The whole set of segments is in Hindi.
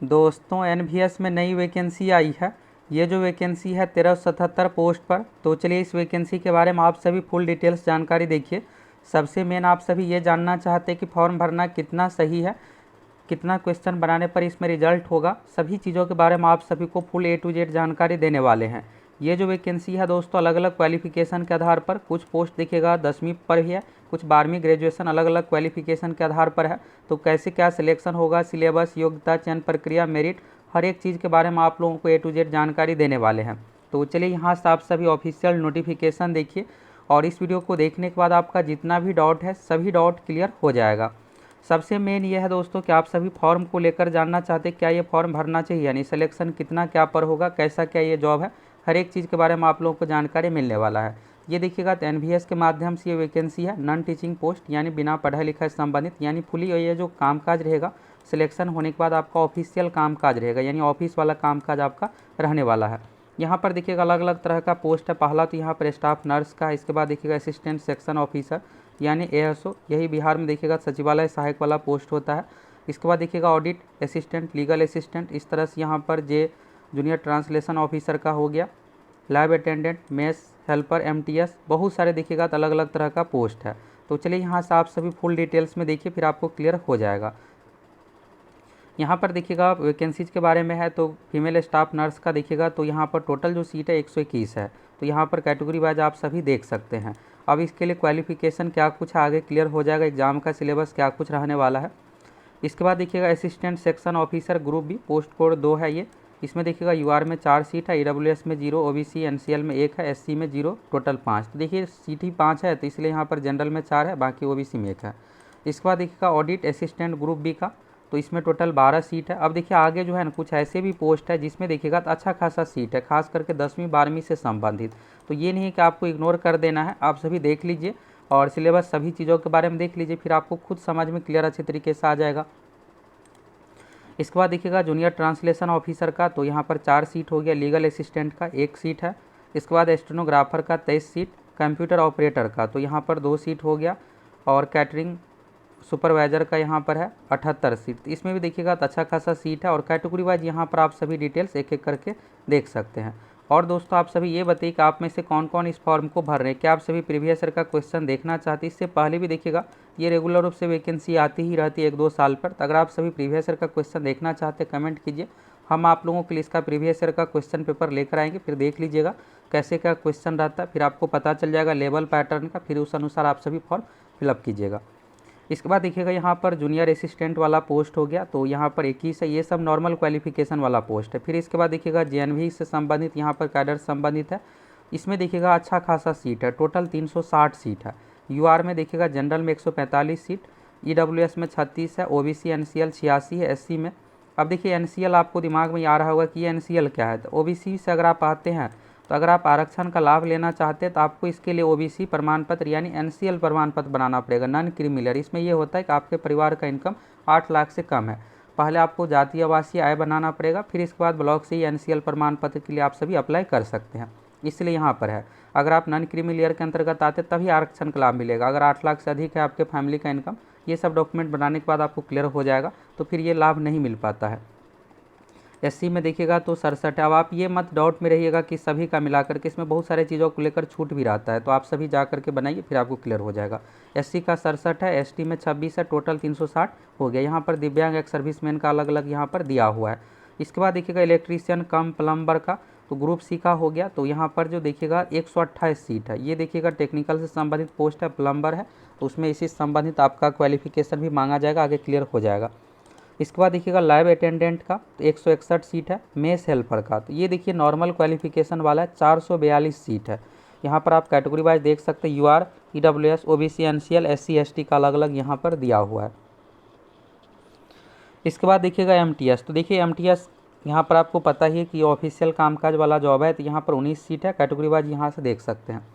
दोस्तों एनवीएस में नई वैकेंसी आई है। ये जो वैकेंसी है 1377 पोस्ट पर। तो चलिए इस वैकेंसी के बारे में आप सभी फुल डिटेल्स जानकारी देखिए। सबसे मेन आप सभी ये जानना चाहते हैं कि फॉर्म भरना कितना सही है, कितना क्वेश्चन बनाने पर इसमें रिजल्ट होगा, सभी चीज़ों के बारे में आप सभी को फुल A to Z जानकारी देने वाले हैं। ये जो वैकेंसी है दोस्तों अलग अलग क्वालिफिकेशन के आधार पर, कुछ पोस्ट देखिएगा 10वीं पर ही है, कुछ 12वीं ग्रेजुएशन, अलग अलग क्वालिफिकेशन के आधार पर है। तो कैसे क्या सिलेक्शन होगा, सिलेबस, योग्यता, चयन प्रक्रिया, मेरिट, हर एक चीज़ के बारे में आप लोगों को A to Z जानकारी देने वाले हैं। तो चलिए यहाँ से आप सभी ऑफिशियल नोटिफिकेशन देखिए और इस वीडियो को देखने के बाद आपका जितना भी डाउट है सभी डाउट क्लियर हो जाएगा। सबसे मेन ये है दोस्तों कि आप सभी फॉर्म को लेकर जानना चाहते क्या ये फॉर्म भरना चाहिए, यानी सिलेक्शन कितना क्या पर होगा, कैसा क्या ये जॉब है, हर एक चीज़ के बारे में आप लोगों को जानकारी मिलने वाला है। ये देखिएगा तो एनवीएस के माध्यम से ये वैकेंसी है नॉन टीचिंग पोस्ट, यानी बिना पढ़ाई लिखाई संबंधित, यानी फुली ये जो कामकाज रहेगा सिलेक्शन होने के बाद आपका ऑफिशियल कामकाज रहेगा, यानी ऑफिस वाला कामकाज आपका रहने वाला है। यहाँ पर देखिएगा अलग अलग तरह का पोस्ट है। पहला तो यहाँ पर स्टाफ नर्स का, इसके बाद देखिएगा असिस्टेंट सेक्शन ऑफिसर यानी एएसओ, यही बिहार में देखिएगा सचिवालय सहायक वाला पोस्ट होता है। इसके बाद देखिएगा ऑडिट असिस्टेंट, लीगल असिस्टेंट, इस तरह से यहाँ पर जूनियर ट्रांसलेशन ऑफिसर का हो गया, lab attendant, mess helper, MTS, बहुत सारे देखिएगा तो अलग अलग तरह का पोस्ट है। तो चलिए यहाँ से आप सभी फुल डिटेल्स में देखिए, फिर आपको क्लियर हो जाएगा। यहाँ पर देखिएगा वैकेंसीज के बारे में है तो फीमेल स्टाफ नर्स का देखिएगा तो यहाँ पर टोटल जो सीट है 121 है। तो यहाँ पर कैटेगरी वाइज आप सभी देख सकते हैं। अब इसके लिए क्वालिफिकेशन क्या कुछ आगे क्लियर हो जाएगा, एग्जाम का सिलेबस क्या कुछ रहने वाला है। इसके बाद देखिएगा assistant section officer group B, post code 2 है ये। इसमें देखिएगा यूआर में 4 सीट है, ईडब्ल्यूएस में 0, ओबीसी एनसीएल में 1 है, एससी में 0, टोटल 5। तो देखिए सीट ही 5 है तो इसलिए यहाँ पर जनरल में 4 है, बाकी ओबीसी में 1 है। इसके बाद देखिएगा ऑडिट असिस्टेंट ग्रुप बी का, तो इसमें टोटल 12 सीट है। अब देखिए आगे जो है ना कुछ ऐसे भी पोस्ट है जिसमें देखिएगा तो अच्छा खासा सीट है, खास करके 10वीं 12वीं से संबंधित। तो ये नहीं कि आपको इग्नोर कर देना है, आप सभी देख लीजिए और सिलेबस सभी चीज़ों के बारे में देख लीजिए, फिर आपको खुद समझ में क्लियर अच्छे तरीके से आ जाएगा। इसके बाद देखिएगा जूनियर ट्रांसलेशन ऑफिसर का, तो यहाँ पर 4 सीट हो गया, लीगल असिस्टेंट का 1 सीट है। इसके बाद स्टेनोग्राफर का 23 सीट, कंप्यूटर ऑपरेटर का तो यहाँ पर 2 सीट हो गया, और कैटरिंग सुपरवाइजर का यहाँ पर है 78 सीट। इसमें भी देखिएगा तो अच्छा खासा सीट है, और कैटेगरी वाइज यहाँ पर आप सभी डिटेल्स एक एक करके देख सकते हैं। और दोस्तों आप सभी ये बताइए कि आप में से कौन कौन इस फॉर्म को भर रहे हैं, क्या आप सभी प्रीवियस ईयर का क्वेश्चन देखना चाहते हैं। इससे पहले भी देखिएगा ये रेगुलर रूप से वैकेंसी आती ही रहती है 1-2 साल पर। तो अगर आप सभी प्रीवियस ईयर का क्वेश्चन देखना चाहते हैं कमेंट कीजिए, हम आप लोगों के लिए इसका प्रीवियस ईयर का क्वेश्चन पेपर लेकर आएंगे, फिर देख लीजिएगा कैसे क्या क्वेश्चन रहता है, फिर आपको पता चल जाएगा लेवल पैटर्न का, फिर उस अनुसार आप सभी फॉर्म फिलअप कीजिएगा। इसके बाद देखिएगा यहाँ पर जूनियर असिस्टेंट वाला पोस्ट हो गया, तो यहाँ पर 21 है, ये सब नॉर्मल क्वालिफिकेशन वाला पोस्ट है। फिर इसके बाद देखिएगा जेएनवी से संबंधित यहाँ पर कैडर संबंधित है। इसमें देखिएगा अच्छा खासा सीट है, टोटल 360 सीट है। यूआर में देखिएगा जनरल में 145 सीट, ईडब्ल्यूएस में 36 है, ओबीसी एनसीएल 86 है, एससी में। अब देखिए एनसीएल आपको दिमाग में आ रहा होगा कि ये एनसीएल क्या है। तो ओबीसी से अगर आप आते हैं तो अगर आप आरक्षण का लाभ लेना चाहते हैं तो आपको इसके लिए ओबीसी प्रमाण पत्र यानी एनसीएल प्रमाण पत्र बनाना पड़ेगा, नॉन क्रीमिलियर। इसमें यह होता है कि आपके परिवार का इनकम 8 लाख से कम है। पहले आपको जातीय आवासीय आय बनाना पड़ेगा, फिर इसके बाद ब्लॉक से ही एनसीएल प्रमाण पत्र के लिए आप सभी अप्लाई कर सकते हैं। इसलिए यहाँ पर है अगर आप नॉन क्रीमिलियर के अंतर्गत आते तभी आरक्षण का लाभ मिलेगा। अगर 8 लाख से अधिक है आपके फैमिली का इनकम, ये सब डॉक्यूमेंट बनाने के बाद आपको क्लियर हो जाएगा, तो फिर ये लाभ नहीं मिल पाता है। एससी में देखिएगा तो 67 है। अब आप ये मत डाउट में रहिएगा कि सभी का मिलाकर के इसमें बहुत सारे चीज़ों को लेकर छूट भी रहता है, तो आप सभी जा करके बनाइए, फिर आपको क्लियर हो जाएगा। एससी का 67 है, एसटी में 26 है, टोटल 360 हो गया। यहाँ पर दिव्यांग एक सर्विसमैन का अलग अलग यहाँ पर दिया हुआ है। इसके बाद देखिएगा इलेक्ट्रीशियन कम प्लम्बर का, तो ग्रुप सी का हो गया। तो यहाँ पर जो देखिएगा 128 सीट है, ये देखिएगा टेक्निकल से संबंधित पोस्ट है, प्लम्बर है, तो उसमें इसी से संबंधित आपका क्वालिफिकेशन भी मांगा जाएगा, आगे क्लियर हो जाएगा। इसके बाद देखिएगा लैब अटेंडेंट का, तो 161 सीट है। मेस हेल्पर का, तो ये देखिए नॉर्मल क्वालिफिकेशन वाला है, 442 सीट है। यहाँ पर आप कैटेगरी वाइज देख सकते हैं, UR, EWS, OBC NCL, SC ST का अलग अलग यहाँ पर दिया हुआ है। इसके बाद देखिएगा एमटीएस, तो देखिए एमटीएस यहाँ पर आपको पता ही है कि ऑफिशियल कामकाज वाला जॉब है, तो यहाँ पर 19 सीट है, कैटेगरी वाइज यहाँ से देख सकते हैं।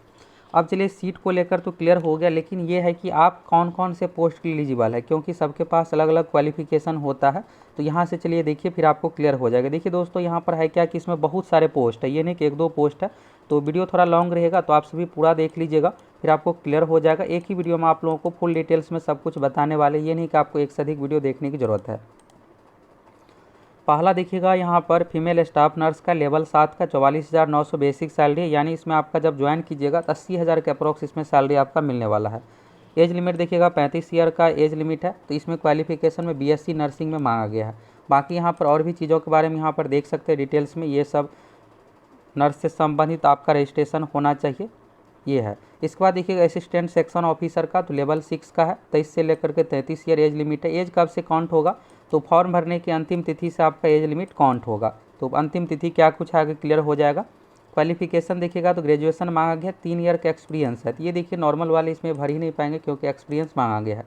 अब चलिए सीट को लेकर तो क्लियर हो गया, लेकिन ये है कि आप कौन कौन से पोस्ट के लिए एलिजिबल है, क्योंकि सबके पास अलग अलग क्वालिफिकेशन होता है। तो यहाँ से चलिए देखिए, फिर आपको क्लियर हो जाएगा। देखिए दोस्तों यहाँ पर है क्या कि इसमें बहुत सारे पोस्ट है, ये नहीं कि 1-2 पोस्ट है। तो वीडियो थोड़ा लॉन्ग रहेगा, तो आप सभी पूरा देख लीजिएगा, फिर आपको क्लियर हो जाएगा। एक ही वीडियो में आप लोगों को फुल डिटेल्स में सब कुछ बताने वाले, ये नहीं कि आपको एक से अधिक वीडियो देखने की ज़रूरत है। पहला देखिएगा यहाँ पर फीमेल स्टाफ नर्स का लेवल 7 का 44,900 बेसिक सैलरी, यानी इसमें आपका जब ज्वाइन कीजिएगा तो 80,000 के अप्रोक्स इसमें सैलरी आपका मिलने वाला है। एज लिमिट देखिएगा 35 ईयर का एज लिमिट है, तो इसमें क्वालिफिकेशन में बीएससी नर्सिंग में मांगा गया है। बाकी यहाँ पर और भी चीज़ों के बारे में यहाँ पर देख सकते हैं डिटेल्स में, ये सब नर्स से संबंधित आपका रजिस्ट्रेशन होना चाहिए, ये है। इसके बाद देखिएगा असिस्टेंट सेक्शन ऑफिसर का तो लेवल 6 का है, 23 से लेकर के 33 ईयर एज लिमिट है। एज कब से काउंट होगा, तो फॉर्म भरने की अंतिम तिथि से आपका एज लिमिट काउंट होगा। तो अंतिम तिथि क्या कुछ आगे क्लियर हो जाएगा। क्वालिफिकेशन देखिएगा तो ग्रेजुएशन मांगा गया, 3 ईयर का एक्सपीरियंस है। तो ये देखिए नॉर्मल वाले इसमें भर ही नहीं पाएंगे क्योंकि एक्सपीरियंस मांगा गया है।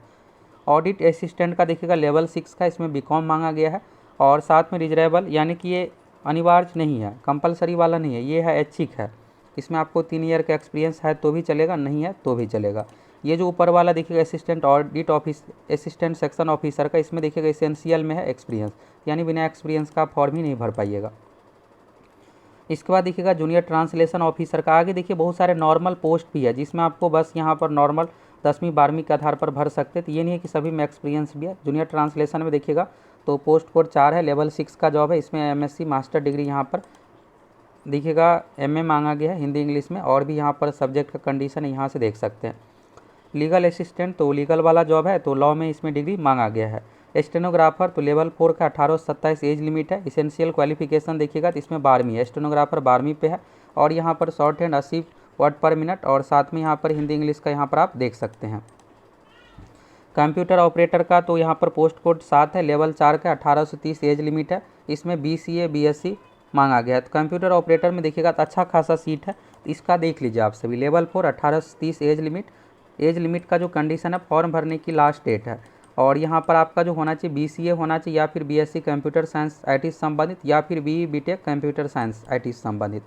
ऑडिट असिस्टेंट का देखिएगा लेवल 6 का, इसमें बीकॉम मांगा गया है और साथ में रिजरेबल, यानी कि ये अनिवार्य नहीं है, कंपलसरी वाला नहीं है, ये है ऐच्छिक है। इसमें आपको 3 ईयर का एक्सपीरियंस है तो भी चलेगा, नहीं है तो भी चलेगा। ये जो ऊपर वाला देखिएगा assistant audit office assistant section officer का, इसमें देखिएगा एसेंशियल में है एक्सपीरियंस, यानी बिना एक्सपीरियंस का आप फॉर्म ही नहीं भर पाइएगा। इसके बाद देखिएगा जूनियर ट्रांसलेशन ऑफिसर का। आगे देखिए बहुत सारे नॉर्मल पोस्ट भी है जिसमें आपको बस यहाँ पर नॉर्मल 10वीं 12वीं के आधार पर भर सकते, तो ये नहीं है कि सभी में एक्सपीरियंस भी है। जूनियर ट्रांसलेशन में देखिएगा तो पोस्ट कोड 4 है, लेवल 6 का जॉब है। इसमें एमएससी मास्टर डिग्री यहाँ पर देखिएगा एमए मांगा गया है हिंदी इंग्लिश में, और भी यहाँ पर सब्जेक्ट का कंडीशन है, यहाँ से देख सकते हैं। लीगल असिस्टेंट तो लीगल वाला जॉब है, तो लॉ में इसमें डिग्री मांगा गया है। स्टेनोग्राफर तो लेवल 4 का 18 से 27 एज लिमिट है। इसेंशियल क्वालिफिकेशन देखिएगा तो इसमें 12वीं है, स्टेनोग्राफर 12वीं पे है, और यहाँ पर शॉर्ट हैंड 80 वर्ड पर मिनट, और साथ में यहाँ पर हिंदी इंग्लिश का यहाँ पर आप देख सकते हैं। कंप्यूटर ऑपरेटर का तो यहाँ पर पोस्ट कोड 7 है, लेवल 4 का 18 से 30 एज लिमिट है। इसमें बीसीए बीएससी मांगा गया है। तो कंप्यूटर ऑपरेटर में देखिएगा तो अच्छा खासा सीट है, तो इसका देख लीजिए आप सभी। लेवल 4 18 से 30 एज लिमिट का जो कंडीशन है, फॉर्म भरने की लास्ट डेट है। और यहाँ पर आपका जो होना चाहिए बीसीए होना चाहिए, या फिर बीएससी कंप्यूटर साइंस आईटी से संबंधित, या फिर BE BTech computer science IT से संबंधित,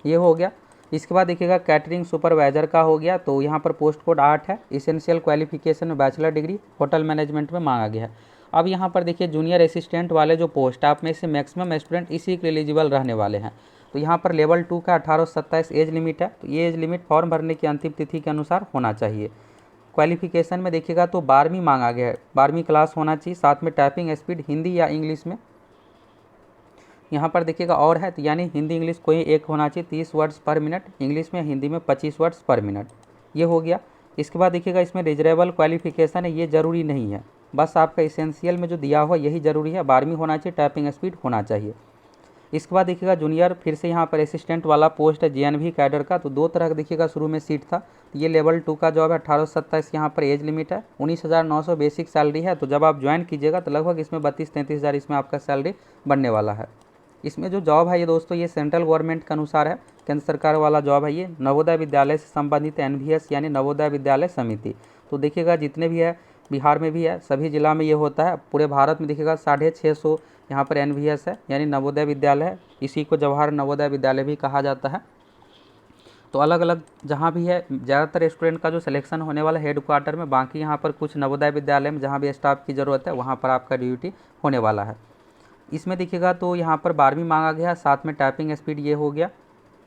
ये हो गया। इसके बाद देखिएगा कैटरिंग सुपरवाइजर का हो गया, तो यहाँ पर पोस्ट कोड 8 है। इसेंशियल क्वालिफिकेशन में बैचलर डिग्री होटल मैनेजमेंट में मांगा गया है। अब यहाँ पर देखिए जूनियर असिस्टेंट वाले जो पोस्ट आप में से मैक्सिमम स्टूडेंट इसी के एलिजिबल रहने वाले हैं। तो यहाँ पर लेवल 2 का 18 से 27 एज लिमिट है, तो ये एज लिमिट फॉर्म भरने की अंतिम तिथि के अनुसार होना चाहिए। क्वालिफिकेशन में देखिएगा तो 12वीं मांगा गया है, 12वीं क्लास होना चाहिए, साथ में टाइपिंग स्पीड हिंदी या इंग्लिश में यहाँ पर देखिएगा और है, तो यानी हिंदी इंग्लिश कोई एक होना चाहिए, 30 वर्ड्स पर मिनट, इंग्लिश में हिंदी में 25 वर्ड्स पर मिनट, ये हो गया। इसके बाद देखिएगा इसमें रिजरेबल क्वालिफिकेशन है, ये ज़रूरी नहीं है, बस आपका इसेंशियल में जो दिया हुआ यही ज़रूरी है। 12वीं होना चाहिए, टाइपिंग स्पीड होना चाहिए। इसके बाद देखिएगा जूनियर फिर से यहाँ पर असिस्टेंट वाला पोस्ट है जेएनवी कैडर का, तो 2 तरह का देखिएगा शुरू में सीट था। तो ये लेवल 2 का जॉब है, 18 से 27 यहाँ पर एज लिमिट है, 19,900 बेसिक सैलरी है। तो जब आप ज्वाइन कीजिएगा तो लगभग इसमें 32-33 हज़ार इसमें आपका सैलरी बनने वाला है। इसमें जो जॉब है ये दोस्तों ये सेंट्रल गवर्नमेंट के अनुसार है, केंद्र सरकार वाला जॉब है। ये नवोदय विद्यालय से संबंधित एनवीएस यानी नवोदय विद्यालय समिति। तो देखिएगा जितने भी है बिहार में भी है, सभी जिला में ये होता है, पूरे भारत में देखिएगा 650 यहाँ पर एनवीएस है यानी नवोदय विद्यालय है। इसी को जवाहर नवोदय विद्यालय भी कहा जाता है। तो अलग अलग जहाँ भी है ज़्यादातर स्टूडेंट का जो सिलेक्शन होने वाला है हेड क्वार्टर में, बाकी यहाँ पर कुछ नवोदय विद्यालय में जहाँ भी स्टाफ की ज़रूरत है वहाँ पर आपका ड्यूटी होने वाला है। इसमें देखिएगा तो यहाँ पर 12वीं मांगा गया, साथ में टाइपिंग स्पीड ये हो गया।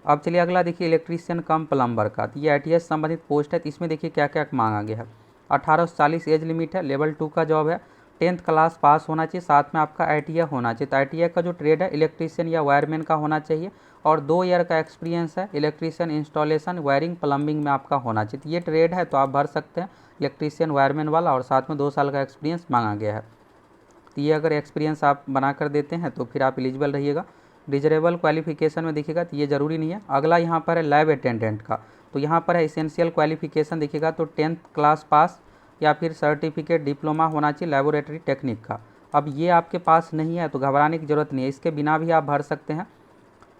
अब चलिए अगला देखिए इलेक्ट्रीशियन कम प्लम्बर का, तो ये आईटीएस संबंधित पोस्ट है। तो इसमें देखिए क्या क्या मांगा गया है। 18 से 40 एज लिमिट है, लेवल 2 का जॉब है, 10th क्लास पास होना चाहिए, साथ में आपका आईटीआई होना चाहिए। तो आईटीआई का जो ट्रेड है इलेक्ट्रीशियन या वायरमैन का होना चाहिए, और 2 ईयर का एक्सपीरियंस है इलेक्ट्रीशियन इंस्टॉलेशन वायरिंग प्लम्बिंग में आपका होना चाहिए। तो ये ट्रेड है तो आप भर सकते हैं इलेक्ट्रीशियन वायरमैन वाला, और साथ में 2 साल का एक्सपीरियंस मांगा गया है। तो ये अगर एक्सपीरियंस आप बना कर देते हैं तो फिर आप एलिजिबल रहिएगा। डिजरेबल क्वालिफिकेशन में देखिएगा तो ये ज़रूरी नहीं है। अगला यहाँ पर है लैब अटेंडेंट का, तो यहाँ पर है इसेंशियल क्वालिफिकेशन देखिएगा तो 10th क्लास पास या फिर सर्टिफिकेट डिप्लोमा होना चाहिए लैबोरेटरी टेक्निक का। अब ये आपके पास नहीं है तो घबराने की ज़रूरत नहीं है, इसके बिना भी आप भर सकते हैं।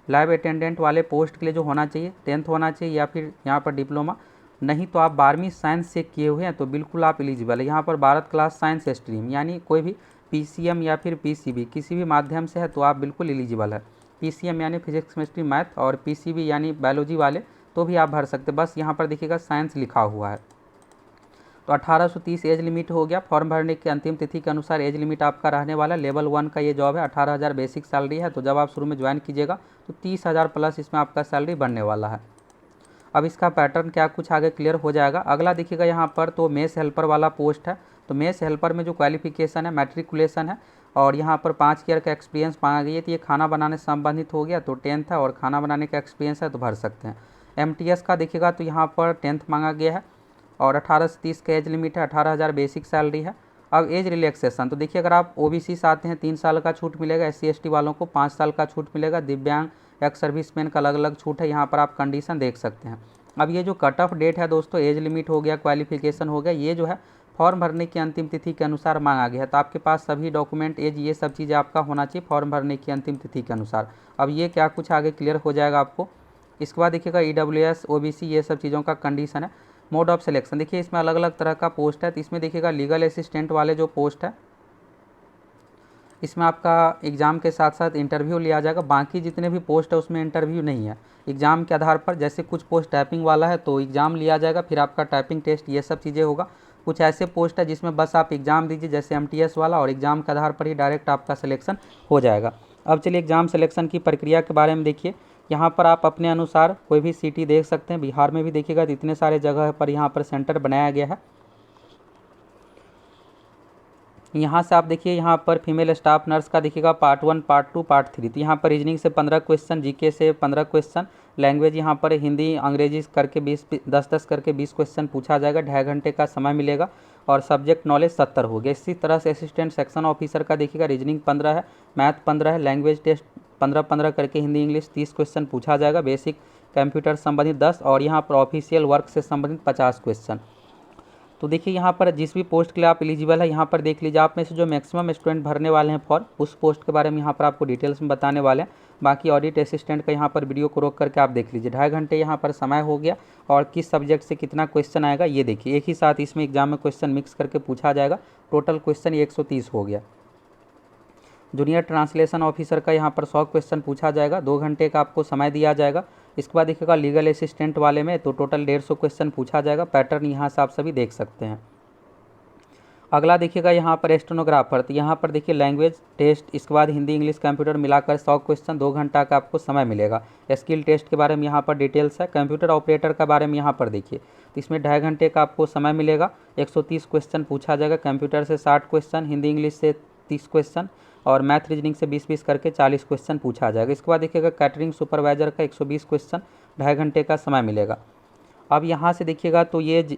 लैब अटेंडेंट वाले पोस्ट के लिए जो होना चाहिए 10th होना चाहिए या फिर यहाँ पर डिप्लोमा, नहीं तो आप 12वीं साइंस से किए हुए हैं तो बिल्कुल आप एलिजिबल है। यहाँ पर 12th क्लास साइंस स्ट्रीम यानी कोई भी पीसीएम या फिर पीसीबी किसी भी माध्यम से है तो आप बिल्कुल एलिजिबल है। पीसीएम यानी फिजिक्स केमिस्ट्री मैथ, और पीसीबी यानी बायोलॉजी वाले तो भी आप भर सकते, बस यहाँ पर देखिएगा साइंस लिखा हुआ है। तो 1830 एज लिमिट हो गया। फॉर्म भरने की अंतिम तिथि के अनुसार एज लिमिट आपका रहने वाला। लेवल 1 का ये जॉब है, 18,000 बेसिक सैलरी है। तो जब आप शुरू में ज्वाइन कीजिएगा तो 30,000 प्लस इसमें आपका सैलरी बनने वाला है। अब इसका पैटर्न क्या कुछ आगे क्लियर हो जाएगा। अगला देखिएगा यहाँ पर तो मेस हेल्पर वाला पोस्ट है। तो मेस हेल्पर में जो क्वालिफिकेशन है मैट्रिकुलेशन है, और यहाँ पर 5 ईयर का एक्सपीरियंस मांगा गया है। तो ये खाना बनाने से संबंधित हो गया, तो 10th है और खाना बनाने का एक्सपीरियंस है तो भर सकते हैं। MTS का देखिएगा तो यहाँ पर 10th मांगा गया है और 18 से 30 का एज लिमिट है, 18,000 बेसिक सैलरी है। अब एज रिलैक्सेशन, तो देखिए अगर आप OBC से आते हैं 3 साल का छूट मिलेगा, SC ST वालों को 5 साल का छूट मिलेगा, दिव्यांग एक्स सर्विसमैन का अलग अलग छूट है। यहाँ पर आप कंडीशन देख सकते हैं। अब ये जो कट ऑफ डेट है दोस्तों, एज लिमिट हो गया, क्वालिफिकेशन हो गया, ये जो है फॉर्म भरने की अंतिम तिथि के अनुसार मांगा गया है। तो आपके पास सभी डॉक्यूमेंट, एज, ये सब चीज़ें आपका होना चाहिए फॉर्म भरने की अंतिम तिथि के अनुसार। अब ये क्या कुछ आगे क्लियर हो जाएगा आपको। इसके बाद देखिएगा EWS OBC ये सब चीज़ों का कंडीशन है। मोड ऑफ सिलेक्शन, देखिए इसमें अलग अलग तरह का पोस्ट है। तो इसमें देखिएगा लीगल असिस्टेंट वाले जो पोस्ट है, इसमें आपका एग्ज़ाम के साथ साथ इंटरव्यू लिया जाएगा। बाकी जितने भी पोस्ट है उसमें इंटरव्यू नहीं है, एग्ज़ाम के आधार पर। जैसे कुछ पोस्ट टाइपिंग वाला है तो एग्ज़ाम लिया जाएगा, फिर आपका टाइपिंग टेस्ट, ये सब चीज़ें होगा। कुछ ऐसे पोस्ट है जिसमें बस आप एग्ज़ाम दीजिए, जैसे MTS वाला, और एग्ज़ाम के आधार पर ही डायरेक्ट आपका सिलेक्शन हो जाएगा। अब चलिए एग्ज़ाम सिलेक्शन की प्रक्रिया के बारे में देखिए। यहाँ पर आप अपने अनुसार कोई भी सिटी देख सकते हैं। बिहार में भी देखिएगा तो इतने सारे जगह पर यहाँ पर सेंटर बनाया गया है। यहाँ से आप देखिए, यहाँ पर फीमेल स्टाफ नर्स का देखिएगा पार्ट 1, पार्ट 2, पार्ट 3। तो यहाँ पर रीजनिंग से 15 क्वेश्चन, GK से 15 क्वेश्चन, लैंग्वेज यहाँ पर हिंदी अंग्रेजी करके 10-10 करके 20 क्वेश्चन पूछा जाएगा। 2.5 घंटे का समय मिलेगा और सब्जेक्ट नॉलेज 70 हो गया। इसी तरह से असिस्टेंट सेक्शन ऑफिसर का देखिएगा रीजनिंग 15 है, मैथ 15 है, लैंग्वेज टेस्ट 15-15 करके हिंदी इंग्लिश 30 क्वेश्चन पूछा जाएगा, बेसिक कंप्यूटर संबंधित 10 और यहाँ पर ऑफिशियल वर्क से संबंधित 50 क्वेश्चन। तो देखिए यहाँ पर जिस भी पोस्ट के लिए आप एलिजिबल है, यहाँ पर देख लीजिए। आप में से जो मैक्सिमम स्टूडेंट भरने वाले हैं फॉर्म, उस पोस्ट के बारे में यहाँ पर आपको डिटेल्स में बताने वाले हैं। बाकी ऑडिट असिस्टेंट का यहाँ पर वीडियो को रोक करके आप देख लीजिए। 2.5 घंटे यहाँ पर समय हो गया और किस सब्जेक्ट से कितना क्वेश्चन आएगा ये देखिए। एक ही साथ इसमें एग्जाम में क्वेश्चन मिक्स करके पूछा जाएगा। टोटल क्वेश्चन 130 हो गया। जूनियर ट्रांसलेशन ऑफिसर का यहाँ पर 100 क्वेश्चन पूछा जाएगा, 2 घंटे का आपको समय दिया जाएगा। इसके बाद देखिएगा लीगल असिस्टेंट वाले में तो टोटल 150 क्वेश्चन पूछा जाएगा। पैटर्न यहाँ से आप सभी देख सकते हैं। अगला देखिएगा यहाँ पर स्टेनोग्राफर, तो यहाँ पर देखिए लैंग्वेज टेस्ट, इसके बाद हिंदी इंग्लिश कंप्यूटर मिलाकर 100 क्वेश्चन, 2 घंटा का आपको समय मिलेगा। स्किल टेस्ट के बारे में यहाँ पर डिटेल्स है। कंप्यूटर ऑपरेटर के बारे में यहाँ पर देखिए, तो इसमें 2.5 घंटे का आपको समय मिलेगा। 130 क्वेश्चन पूछा जाएगा। कंप्यूटर से 60 क्वेश्चन, हिंदी इंग्लिश से 30 क्वेश्चन और मैथ रीजनिंग से 20-20 करके 40 क्वेश्चन पूछा जाएगा। इसके बाद देखिएगा कैटरिंग सुपरवाइजर का 120 क्वेश्चन, 2.5 घंटे का समय मिलेगा। अब यहाँ से देखिएगा तो ये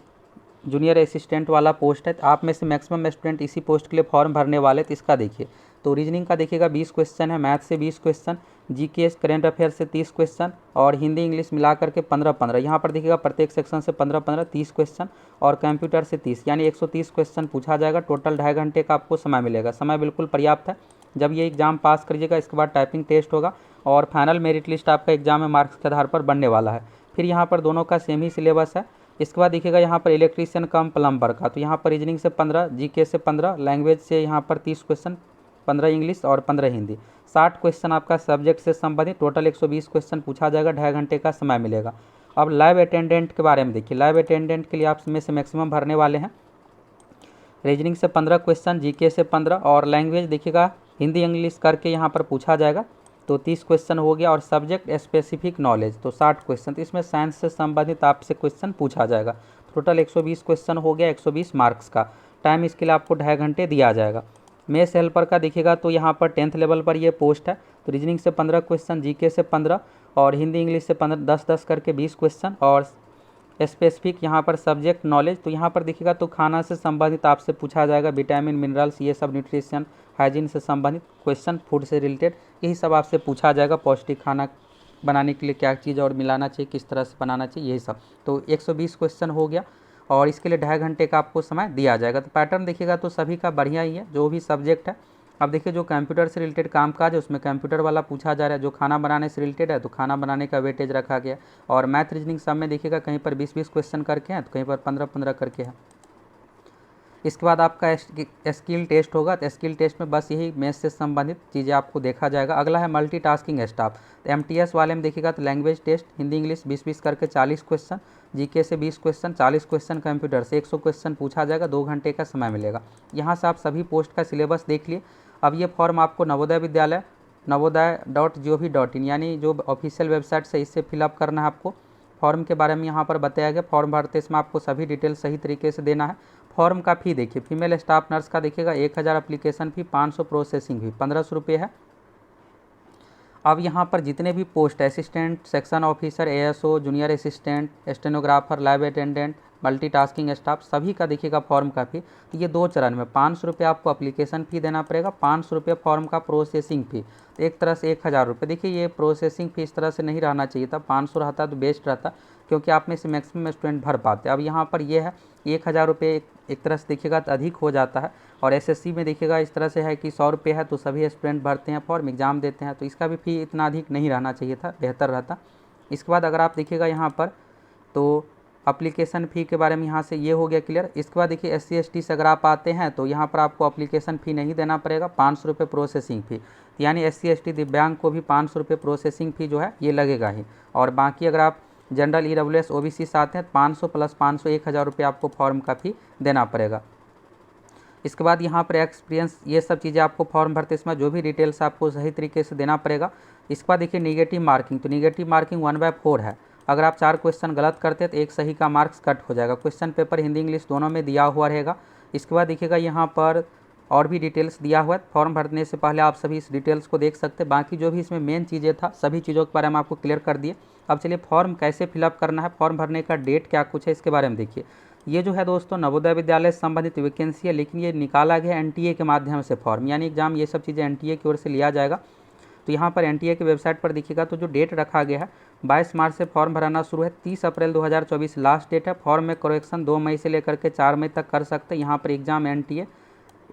जूनियर असिस्टेंट वाला पोस्ट है। तो आप में से मैक्सिमम स्टूडेंट इसी पोस्ट के लिए फॉर्म भरने वाले, तो इसका देखिए। तो रीजनिंग का देखिएगा 20 क्वेश्चन है, मैथ से 20 क्वेश्चन, GK करेंट अफेयर से 30 क्वेश्चन और हिंदी इंग्लिश मिला करके 15-15। यहाँ पर देखिएगा प्रत्येक सेक्शन से 15-15 30 क्वेश्चन और कंप्यूटर से 30, यानी 130 क्वेश्चन पूछा जाएगा। टोटल 2.5 घंटे का आपको समय मिलेगा। समय बिल्कुल पर्याप्त है। जब ये एग्ज़ाम पास करिएगा इसके बाद टाइपिंग टेस्ट होगा और फाइनल मेरिट लिस्ट आपका एग्जाम में मार्क्स के आधार पर बनने वाला है। फिर यहाँ पर दोनों का सेम ही सिलेबस है। इसके बाद देखिएगा यहाँ पर इलेक्ट्रीशियन कम प्लम्बर का, तो यहाँ पर रीजनिंग से 15, GK से 15, लैंग्वेज से यहाँ पर 30 क्वेश्चन, 15 इंग्लिश और 15 हिंदी, 60 क्वेश्चन आपका सब्जेक्ट से संबंधित। टोटल 120 क्वेश्चन पूछा जाएगा। 2.5 घंटे का समय मिलेगा। अब लैब अटेंडेंट के बारे में देखिए। लैब अटेंडेंट के लिए आप में से मैक्सिमम भरने वाले हैं। रीजनिंग से 15 क्वेश्चन, GK से 15 और लैंग्वेज देखिएगा हिंदी इंग्लिश करके यहाँ पर पूछा जाएगा, तो 30 क्वेश्चन हो गया। और सब्जेक्ट स्पेसिफिक नॉलेज तो 60 क्वेश्चन, तो इसमें साइंस से संबंधित आपसे क्वेश्चन पूछा जाएगा। टोटल 120 क्वेश्चन हो गया, 120 मार्क्स का। टाइम इसके लिए आपको 2.5 घंटे दिया जाएगा। मेस हेल्पर का देखिएगा तो यहाँ पर 10th लेवल पर ये पोस्ट है। तो रीजनिंग से 15 क्वेश्चन, GK से 15 और हिंदी इंग्लिश से 15, 10-10 करके 20 क्वेश्चन और स्पेसिफिक यहाँ पर सब्जेक्ट नॉलेज, तो यहाँ पर देखिएगा तो खाना से संबंधित आपसे पूछा जाएगा। विटामिन मिनरल्स ये सब, न्यूट्रिशन हाइजीन से संबंधित क्वेश्चन, फूड से रिलेटेड यही सब आपसे पूछा जाएगा। पौष्टिक खाना बनाने के लिए क्या चीज़ और मिलाना चाहिए, किस तरह से बनाना चाहिए, यही सब। तो 120 क्वेश्चन हो गया और इसके लिए 2.5 घंटे का आपको समय दिया जाएगा। तो पैटर्न देखिएगा तो सभी का बढ़िया ही है, जो भी सब्जेक्ट है। अब देखिए जो कंप्यूटर से रिलेटेड काम काज है उसमें कंप्यूटर वाला पूछा जा रहा है। जो खाना बनाने से रिलेटेड है तो खाना बनाने का वेटेज रखा गया। और मैथ रीजनिंग सब में देखिएगा कहीं पर 20-20 क्वेश्चन करके हैं तो कहीं पर 15-15 करके है। इसके बाद आपका स्किल टेस्ट होगा। तो स्किल टेस्ट में बस यही मैथ से संबंधित चीज़ें आपको देखा जाएगा। अगला है मल्टीटास्किंग स्टाफ। तो MTS वाले में देखिएगा तो लैंग्वेज टेस्ट हिंदी इंग्लिश 20-20 करके 40 क्वेश्चन, GK से 20 क्वेश्चन, 40 क्वेश्चन कंप्यूटर से 100 क्वेश्चन पूछा जाएगा। 2 घंटे का समय मिलेगा। यहाँ से आप सभी पोस्ट का सिलेबस देख लिए। अब ये फॉर्म आपको नवोदय विद्यालय navodaya.gov.in यानी जो ऑफिशियल वेबसाइट से इससे फिलअप करना है आपको। फॉर्म के बारे में यहाँ पर बताया गया। फॉर्म भरते इसमें आपको सभी डिटेल सही तरीके से देना है। फॉर्म का फ़ी देखिए, फीमेल स्टाफ नर्स का देखिएगा 1000 एप्लीकेशन फ़ी, 500 प्रोसेसिंग फ़ी, 1500 रुपये है। अब यहाँ पर जितने भी post, assistant, section officer, ASO, junior assistant, stenographer, lab attendant, multitasking staff, सभी का देखिएगा फॉर्म का फी। तो ये 2 चरण में 500 रुपये आपको एप्लीकेशन फ़ी देना पड़ेगा, 500 रुपये फॉर्म का प्रोसेसिंग फ़ी, तो एक तरह से 1000 रुपये। देखिए ये प्रोसेसिंग फ़ी इस तरह से नहीं रहना चाहिए था, 500 रहता तो बेस्ट रहता, क्योंकि आप में से मैक्सिमम स्टूडेंट भर पाते। अब यहाँ पर ये है 1000 रुपये एक तरह से देखिएगा तो अधिक हो जाता है। और एसएससी में देखिएगा इस तरह से है कि 100 रुपये है तो सभी स्टूडेंट भरते हैं फॉर्म, एग्ज़ाम देते हैं, तो इसका भी फ़ी इतना अधिक नहीं रहना चाहिए था, बेहतर रहता। इसके बाद अगर आप देखिएगा यहाँ पर तो एप्लीकेशन फ़ी के बारे में यहाँ से ये हो गया क्लियर। इसके बाद देखिए SC ST से अगर आप आते हैं तो यहाँ पर आपको एप्लीकेशन फ़ी नहीं देना पड़ेगा, 500 रुपये प्रोसेसिंग फ़ी, यानी SC ST दिव्यांग को भी 500 रुपये प्रोसेसिंग फ़ी जो है ये लगेगा ही। और बाकी अगर आप जनरल EWS OBC से आते हैं 500 + 500 1000 रुपये आपको फॉर्म का फ़ी देना पड़ेगा। इसके बाद यहाँ पर एक्सपीरियंस, ये सब चीज़ें आपको फॉर्म भरते समय जो भी डिटेल्स आपको सही तरीके से देना पड़ेगा। इसके बाद देखिए निगेटिव मार्किंग, तो निगेटिव मार्किंग 1/4 है। अगर आप 4 क्वेश्चन गलत करते हैं तो एक सही का मार्क्स कट हो जाएगा। क्वेश्चन पेपर हिंदी इंग्लिश दोनों में दिया हुआ रहेगा। इसके बाद देखिएगा यहाँ पर और भी डिटेल्स दिया हुआ है, फॉर्म भरने से पहले आप सभी इस डिटेल्स को देख सकते हैं। बाकी जो भी इसमें मेन चीज़ें था सभी चीज़ों के बारे में आपको क्लियर कर दिए। अब चलिए फॉर्म कैसे फिलअप करना है, फॉर्म भरने का डेट क्या कुछ है इसके बारे में देखिए। ये जो है दोस्तों नवोदय विद्यालय से संबंधित वैकेंसी है, लेकिन ये निकाला गया NTA के माध्यम से फॉर्म, यानी एग्जाम ये सब चीज़ें NTA की ओर से लिया जाएगा। तो यहाँ पर NTA की वेबसाइट पर देखिएगा तो जो डेट रखा गया है 22 मार्च से फॉर्म भराना शुरू है, 30 अप्रैल 2024 लास्ट डेट है। फॉर्म में करेक्शन 2 मई से लेकर के 4 मई तक कर सकते हैं। यहाँ पर एग्जाम NTA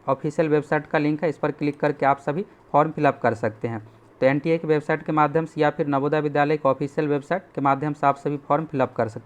ऑफिशियल वेबसाइट का लिंक है, इस पर क्लिक करके आप सभी फॉर्म फिलअप कर सकते हैं। तो NTA की वेबसाइट के माध्यम से या फिर नवोदय विद्यालय के ऑफिशियल वेबसाइट के माध्यम से आप सभी फॉर्म फिलअप कर सकते हैं।